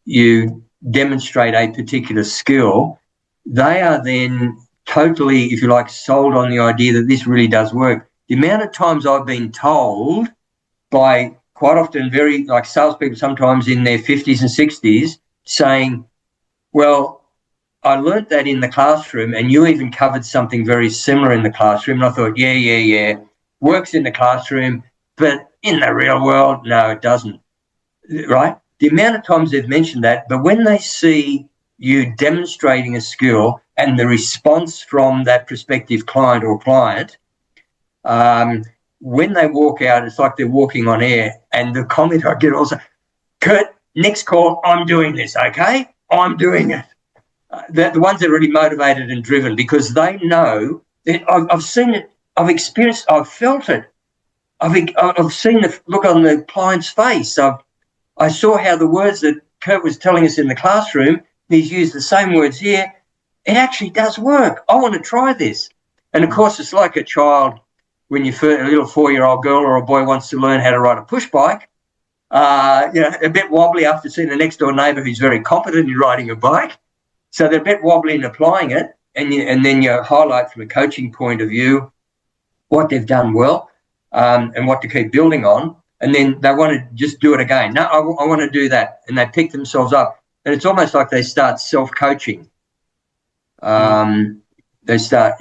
you demonstrate a particular skill, they are then totally, if you like, sold on the idea that this really does work. The amount of times I've been told by quite often very like salespeople, sometimes in their 50s and 60s, saying, well, I learnt that in the classroom and you even covered something very similar in the classroom. And I thought, yeah, works in the classroom, but in the real world, no, it doesn't, right? The amount of times they've mentioned that, but when they see you demonstrating a skill and the response from that prospective client or client, when they walk out, it's like they're walking on air. And the comment I get also, Kurt, next call, I'm doing this, okay? I'm doing it. The ones that are really motivated and driven because they know that I've seen it, I've experienced, I've felt it. I've seen the look on the client's face. I saw how the words that Kurt was telling us in the classroom, he's used the same words here. It actually does work. I want to try this. And, of course, it's like a child when a little 4-year-old girl or a boy wants to learn how to ride a push bike, a bit wobbly after seeing the next door neighbour who's very competent in riding a bike. So they're a bit wobbly in applying it. And then you highlight from a coaching point of view what they've done well and what to keep building on. And then they want to just do it again. No, I want to do that. And they pick themselves up. And it's almost like they start self-coaching. They start,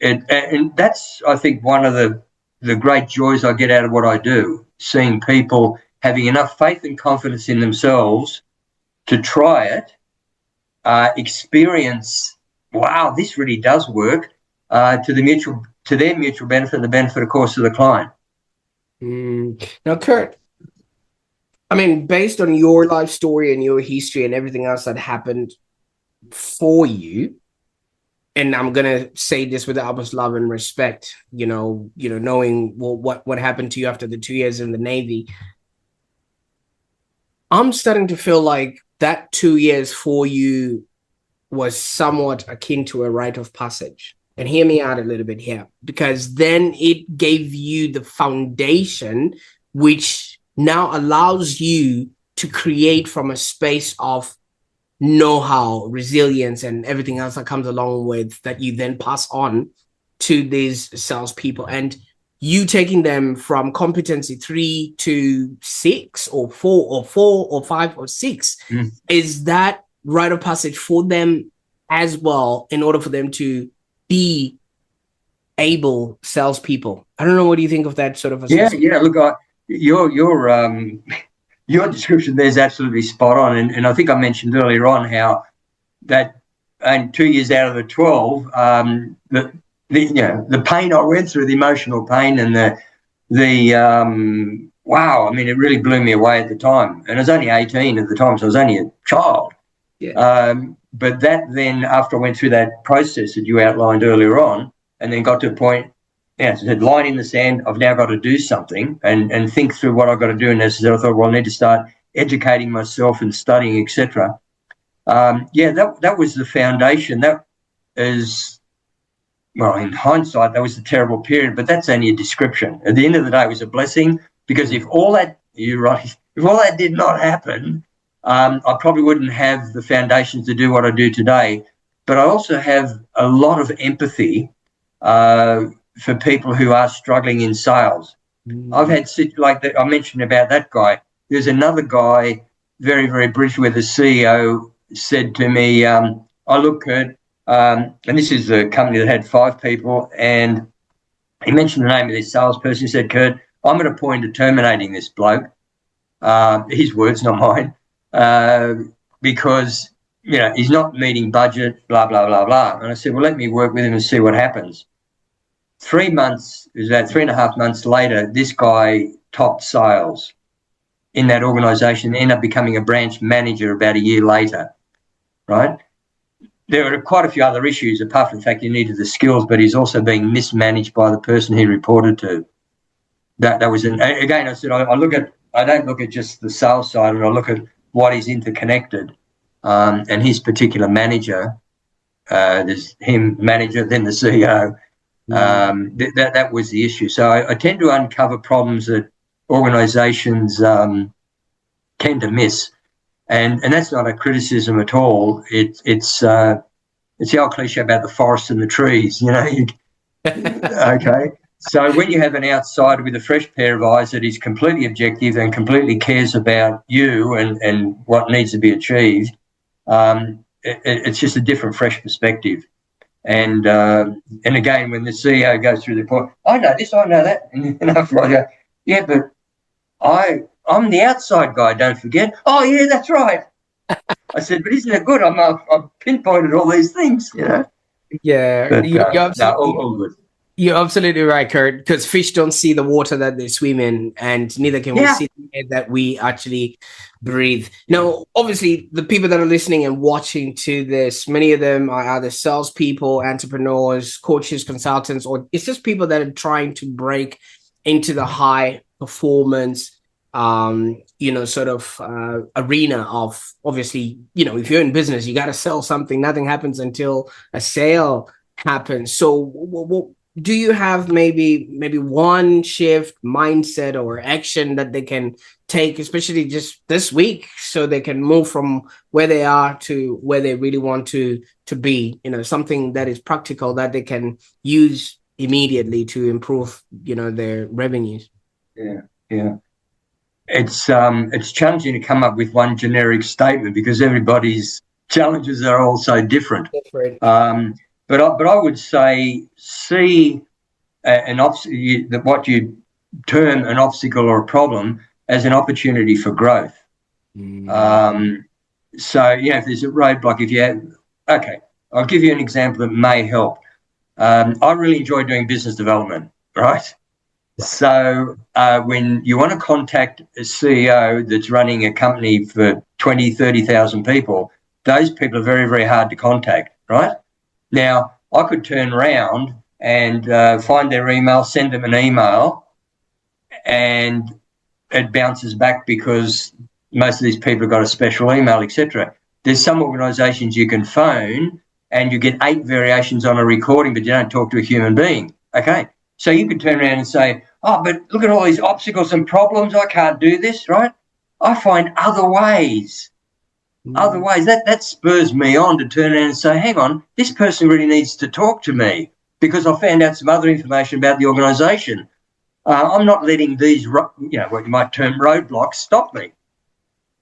and that's, I think, one of the great joys I get out of what I do, seeing people having enough faith and confidence in themselves to try it, experience, wow, this really does work, to their mutual benefit and the benefit, of course, of the client. Now, Kurt, I mean, based on your life story and your history and everything else that happened for you, and I'm gonna say this with the utmost love and respect, knowing what happened to you after the 2 years in the Navy, I'm starting to feel like that 2 years for you was somewhat akin to a rite of passage. And hear me out a little bit here, because then it gave you the foundation, which now allows you to create from a space of know-how, resilience, and everything else that comes along with that you then pass on to these salespeople. And you taking them from competency 3 to 6 or 4 or 4 or 5 or 6, is that rite of passage for them as well in order for them to be able salespeople? I don't know. What do you think of that sort of assessment? Yeah. Look, your description there is absolutely spot on, and I think I mentioned earlier on how that, and 2 years out of the 12, the pain I went through, the emotional pain, and the wow, I mean, it really blew me away at the time, and I was only 18 at the time, so I was only a child. Yeah. But that then, after I went through that process that you outlined earlier on, and then got to a point, so I said, line in the sand, I've now got to do something and think through what I've got to do. And as I thought, well, I need to start educating myself and studying, etc. That was the foundation. That is, well, in hindsight, that was a terrible period, but that's only a description. At the end of the day, it was a blessing, because if all that did not happen, I probably wouldn't have the foundations to do what I do today. But I also have a lot of empathy for people who are struggling in sales. I've had, like that I mentioned about that guy. There's another guy, very, very briefly, where the CEO said to me, look, Kurt, and this is a company that had 5 people, and he mentioned the name of this salesperson. He said, Kurt, I'm at a point of terminating this bloke. His words, not mine, because, he's not meeting budget, blah, blah, blah, blah. And I said, well, let me work with him and see what happens. 3 months, it was about 3.5 months later, this guy topped sales in that organisation, ended up becoming a branch manager about a year later. right? There are quite a few other issues apart from the fact he needed the skills, but he's also being mismanaged by the person he reported to. That was again. I said I don't look at just the sales side, and I look at what is interconnected. And his particular manager, there's him manager, then the CEO. That was the issue. So I tend to uncover problems that organisations tend to miss, and that's not a criticism at all. It's the old cliche about the forest and the trees. Okay. So when you have an outsider with a fresh pair of eyes that is completely objective and completely cares about you and what needs to be achieved, it's just a different, fresh perspective. And again, when the CEO goes through the report, I know this, I know that, and after I go, yeah, but I'm the outside guy. Don't forget. Oh yeah, that's right. I said, but isn't it good? I've pinpointed all these things, Yeah, But all good. You're absolutely right, Kurt, because fish don't see the water that they swim in, and neither can we see the air that we actually breathe. Now, obviously, the people that are listening and watching to this, many of them are either salespeople, entrepreneurs, coaches, consultants, or it's just people that are trying to break into the high performance, arena of, obviously, if you're in business, you got to sell something. Nothing happens until a sale happens. So do you have maybe one shift mindset or action that they can take, especially just this week, so they can move from where they are to where they really want to be, something that is practical that they can use immediately to improve, their revenues? Yeah. It's challenging to come up with one generic statement because everybody's challenges are all so different. But I would say see what you term an obstacle or a problem as an opportunity for growth. So if there's a roadblock, I'll give you an example that may help. I really enjoy doing business development, right? So when you want to contact a CEO that's running a company for 20, 30,000 people, those people are very, very hard to contact, right? Now, I could turn around and find their email, send them an email, and it bounces back because most of these people have got a special email, etc. There's some organisations you can phone and you get 8 variations on a recording, but you don't talk to a human being. Okay, so you could turn around and say, oh, but look at all these obstacles and problems. I can't do this, right? I find other ways. Otherwise, that spurs me on to turn around and say, hang on, this person really needs to talk to me because I found out some other information about the organisation. I'm not letting these, what you might term roadblocks, stop me.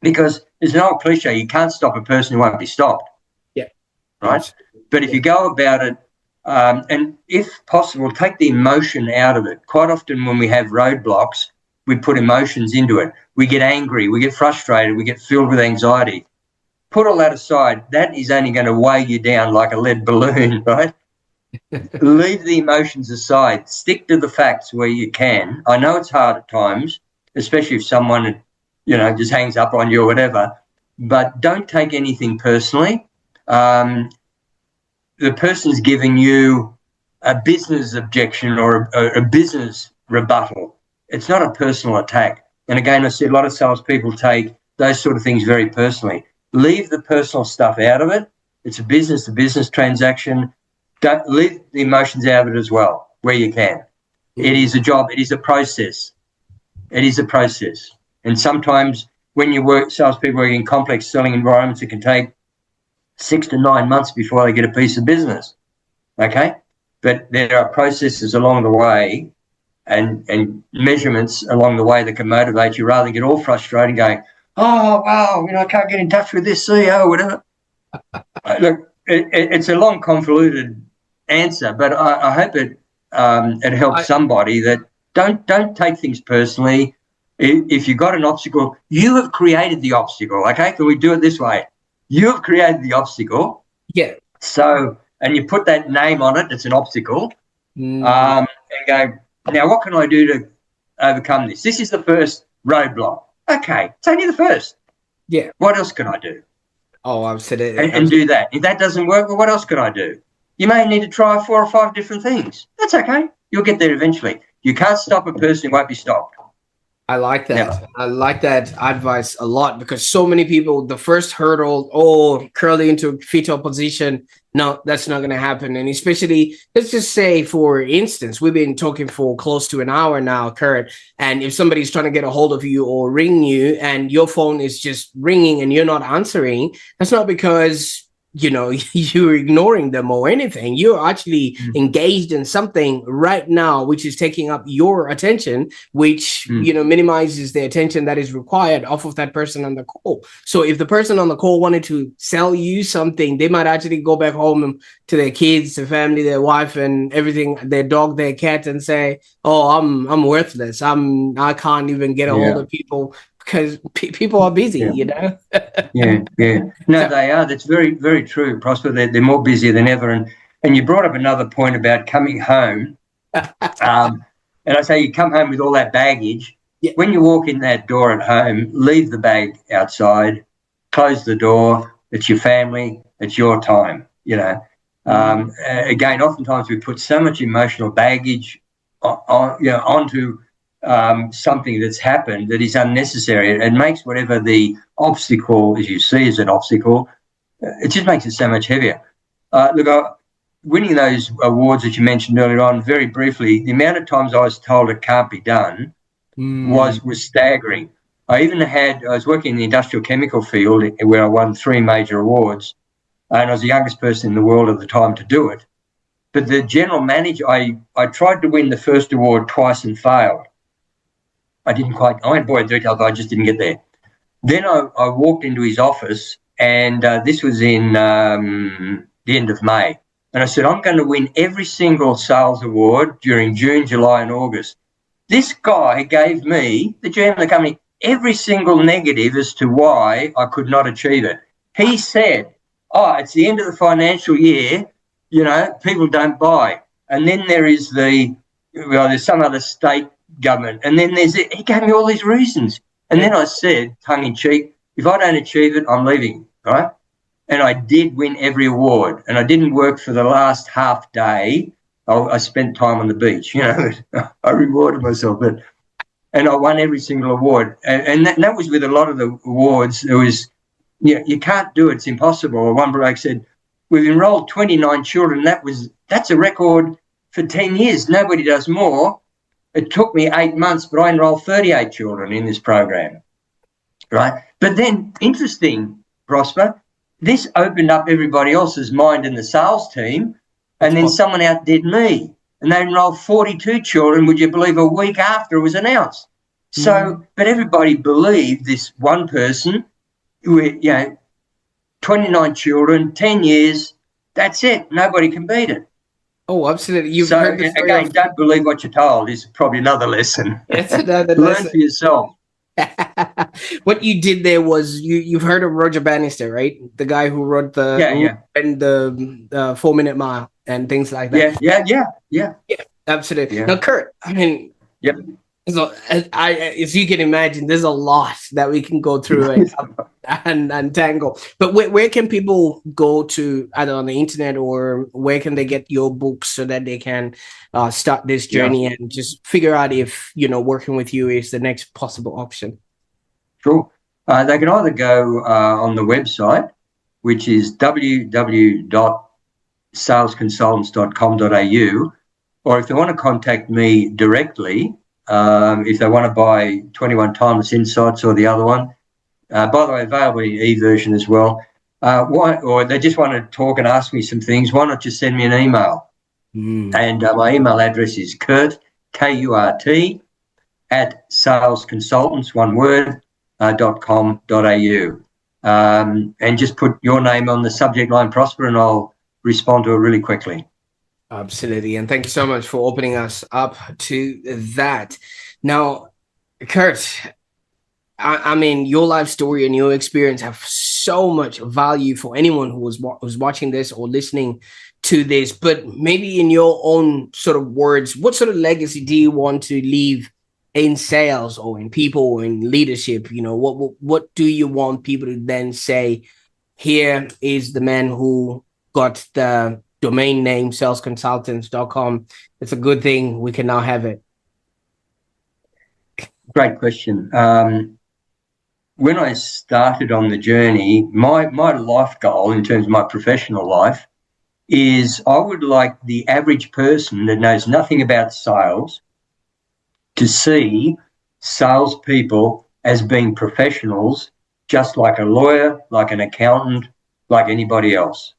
Because there's an old cliche, you can't stop a person who won't be stopped. Yeah. Right? But if you go about it, and if possible, take the emotion out of it. Quite often when we have roadblocks, we put emotions into it. We get angry, we get frustrated, we get filled with anxiety. Put all that aside. That is only going to weigh you down like a lead balloon, right? Leave the emotions aside. Stick to the facts where you can. I know it's hard at times, especially if someone, just hangs up on you or whatever, but don't take anything personally. The person's giving you a business objection or a business rebuttal. It's not a personal attack. And again, I see a lot of salespeople take those sort of things very personally. Leave the personal stuff out of it. It's a business-to-business transaction. Don't leave the emotions out of it as well, where you can. It is a job. It is a process. It is a process. And sometimes when you salespeople work in complex selling environments, it can take 6 to 9 months before they get a piece of business. Okay? But there are processes along the way and measurements along the way that can motivate you rather than get all frustrated going, oh, wow, I can't get in touch with this CEO or whatever. Look, it's a long, convoluted answer, but I hope it helps somebody that don't take things personally. If you've got an obstacle, you have created the obstacle, okay? Can we do it this way? You have created the obstacle. Yeah. So, and you put that name on it, it's an obstacle, and go, now what can I do to overcome this? This is the first roadblock. Okay, it's only the first. Yeah. What else can I do? Oh, I've said it. and do that. If that doesn't work, well, what else could I do? You may need to try 4 or 5 different things. That's okay. You'll get there eventually. You can't stop a person who won't be stopped. I like that. Never. I like that advice a lot, because so many people, the first hurdle, oh, curly into fetal position. No, that's not going to happen. And especially, let's just say, for instance, we've been talking for close to an hour now, Kurt. And if somebody's trying to get a hold of you or ring you and your phone is just ringing and you're not answering, that's not because you're ignoring them or anything. You're actually engaged in something right now which is taking up your attention, which minimizes the attention that is required off of that person on the call. So if the person on the call wanted to sell you something, they might actually go back home to their kids, their family, their wife, and everything, their dog, their cat, and say, oh, I'm worthless, I can't even get a hold of people because people are busy. Yeah, no, they are. That's very, very true, Prosper. They're more busy than ever. And you brought up another point about coming home. And I say you come home with all that baggage. Yeah. When you walk in that door at home, leave the bag outside, close the door. It's your family. It's your time, Again, oftentimes we put so much emotional baggage onto something that's happened that is unnecessary. It makes whatever the obstacle, as you see as an obstacle, it just makes it so much heavier. Winning those awards that you mentioned earlier on, very briefly, the amount of times I was told it can't be done was staggering. I was working in the industrial chemical field where I won 3 major awards, and I was the youngest person in the world at the time to do it. But the general manager, I tried to win the first award twice and failed. I went board detail, but I just didn't get there. Then I walked into his office, and this was in the end of May. And I said, I'm going to win every single sales award during June, July, and August. This guy gave me, the GM of the company, every single negative as to why I could not achieve it. He said, it's the end of the financial year, people don't buy. And then there is there's some other state government, and then he gave me all these reasons, and then I said, tongue in cheek, if I don't achieve it, I'm leaving, right? And I did win every award, and I didn't work for the last half day. I spent time on the beach, I rewarded myself, and I won every single award, and that was with a lot of the awards. It was, you can't do it, it's impossible. One bloke said, we've enrolled 29 children. That's a record for 10 years. Nobody does more. It took me 8 months, but I enrolled 38 children in this program, right? But then, interesting, Prosper, this opened up everybody else's mind in the sales team, and then someone outdid me, and they enrolled 42 children, would you believe, a week after it was announced. So, but everybody believed this one person, 29 children, 10 years, that's it. Nobody can beat it. Oh, absolutely. You've heard the story again, don't believe what you're told is probably another lesson. That's another Learn lesson. for yourself. What you did there was you've heard of Roger Bannister, right? The guy who wrote the 4-minute mile and things like that. Yeah, absolutely. Yeah. Now, Kurt, I mean, yep. So as you can imagine, there's a lot that we can go through and tangle. But where can people go to, either on the internet, or where can they get your books so that they can start this journey and just figure out if working with you is the next possible option? Sure. They can either go on the website, which is www.salesconsultants.com.au, or if they want to contact me directly, if they want to buy 21 Timeless Insights or the other one, by the way, available in e-version as well, or they just want to talk and ask me some things, why not just send me an email? And my email address is Kurt, Kurt, at SalesConsultants, one word, .com.au. And just put your name on the subject line, Prosper, and I'll respond to it really quickly. Absolutely. And thank you so much for opening us up to that. Now, Kurt, I mean, your life story and your experience have so much value for anyone who's watching this or listening to this. But maybe in your own sort of words, what sort of legacy do you want to leave in sales or in people or in leadership? What do you want people to then say, here is the man who got the domain name SalesConsultants.com. It's a good thing we can now have it. Great question. When I started on the journey, my life goal in terms of my professional life is I would like the average person that knows nothing about sales to see salespeople as being professionals, just like a lawyer, like an accountant, like anybody else,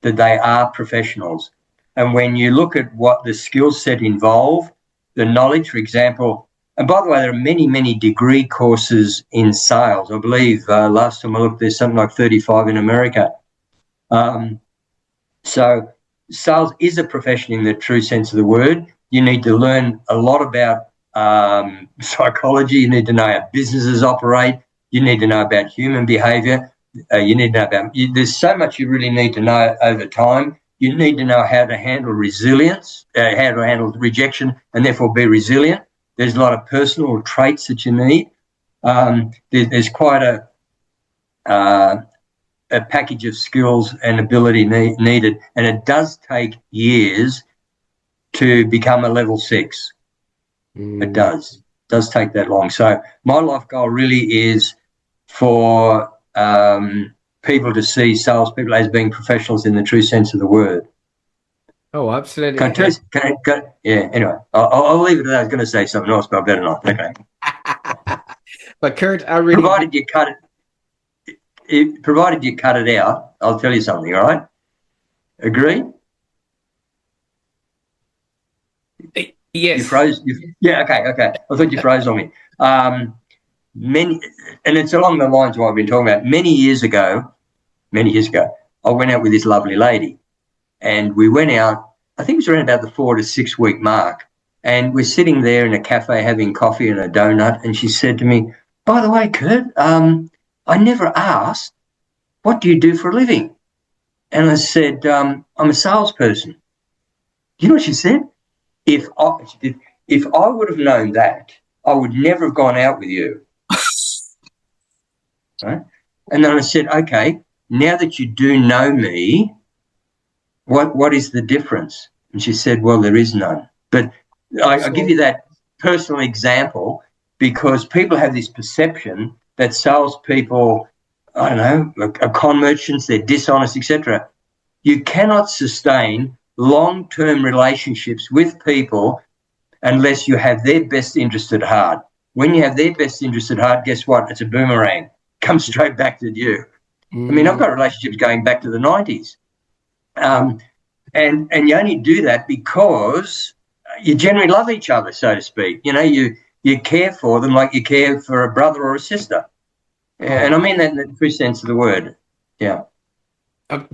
that they are professionals. And when you look at what the skill set involved, the knowledge, for example, and by the way, there are many, many degree courses in sales. I believe last time I looked, there's something like 35 in America. So sales is a profession in the true sense of the word. You need to learn a lot about psychology. You need to know how businesses operate. You need to know about human behavior. You need to know about, there's so much you really need to know over time. You need to know how to handle resilience, how to handle rejection, and therefore be resilient. There's a lot of personal traits that you need. There's quite a package of skills and ability needed, and it does take years to become a level 6. It does take that long. So my life goal really is for people to see salespeople as being professionals in the true sense of the word. Oh, absolutely. Yeah, anyway, I'll leave it at that. I was going to say something else, but I better not. Okay. But Kurt, I really... Provided you cut it out, I'll tell you something, all right? Agree? Yes. You froze? Yeah, okay. I thought you froze on me. And it's along the lines of what I've been talking about. Many years ago, I went out with this lovely lady, and we went out, I think it was around about the 4 to 6 week mark, and we're sitting there in a cafe having coffee and a donut, and she said to me, by the way, Kurt, I never asked, what do you do for a living? And I said, I'm a salesperson. You know what she said? If I would have known that, I would never have gone out with you. Right? And then I said, okay, now that you do know me, what is the difference? And she said, well, there is none. But I give you that personal example because people have this perception that salespeople, I don't know, are con merchants, they're dishonest, etc. You cannot sustain long-term relationships with people unless you have their best interest at heart. When you have their best interest at heart, guess what? It's a boomerang. Comes straight back to you. I mean, I've got relationships going back to the 90s. And you only do that because you generally love each other, so to speak. You know, you care for them like you care for a brother or a sister. And I mean that in the true sense of the word. Yeah.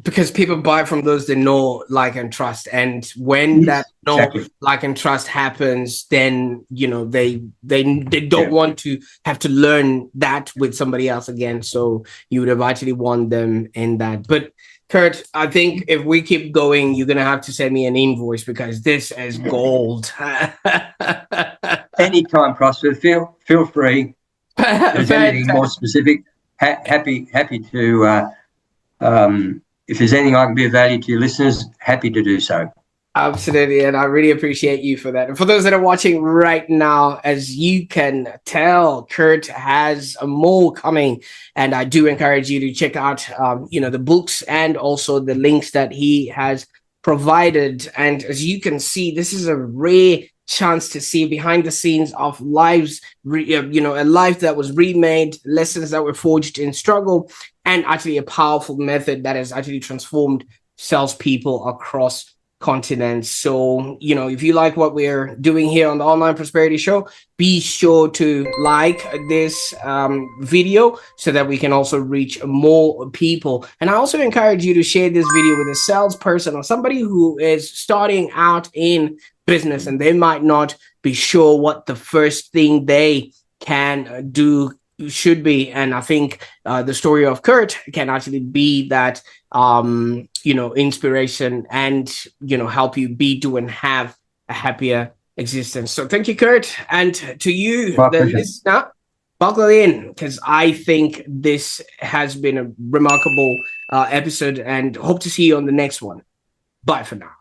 Because people buy from those they know, like, and trust. And when that know, exactly, like, and trust happens, then, you know, they don't want to have to learn that with somebody else again. So you would have actually want them in that. But Kurt, I think if we keep going, you're going to have to send me an invoice because this is gold. Anytime, Prosper. Feel free. If there's anything more specific, happy to, if there's anything I can be of value to your listeners, happy to do so. Absolutely. And I really appreciate you for that. And for those that are watching right now, as you can tell, Kurt has more coming. And I do encourage you to check out, the books and also the links that he has provided. And as you can see, this is a rare chance to see behind the scenes of lives, a life that was remade, lessons that were forged in struggle, and actually a powerful method that has actually transformed salespeople across continents. So, if you like what we're doing here on the Online Prosperity Show, be sure to like this video so that we can also reach more people. And I also encourage you to share this video with a salesperson or somebody who is starting out in business and they might not be sure what the first thing they can do should be. And I think the story of Kurt can actually be that inspiration and help you be, do, and have a happier existence. So thank you, Kurt, and to you, the listener. buckle in, because I think this has been a remarkable episode, and hope to see you on the next one. Bye for now.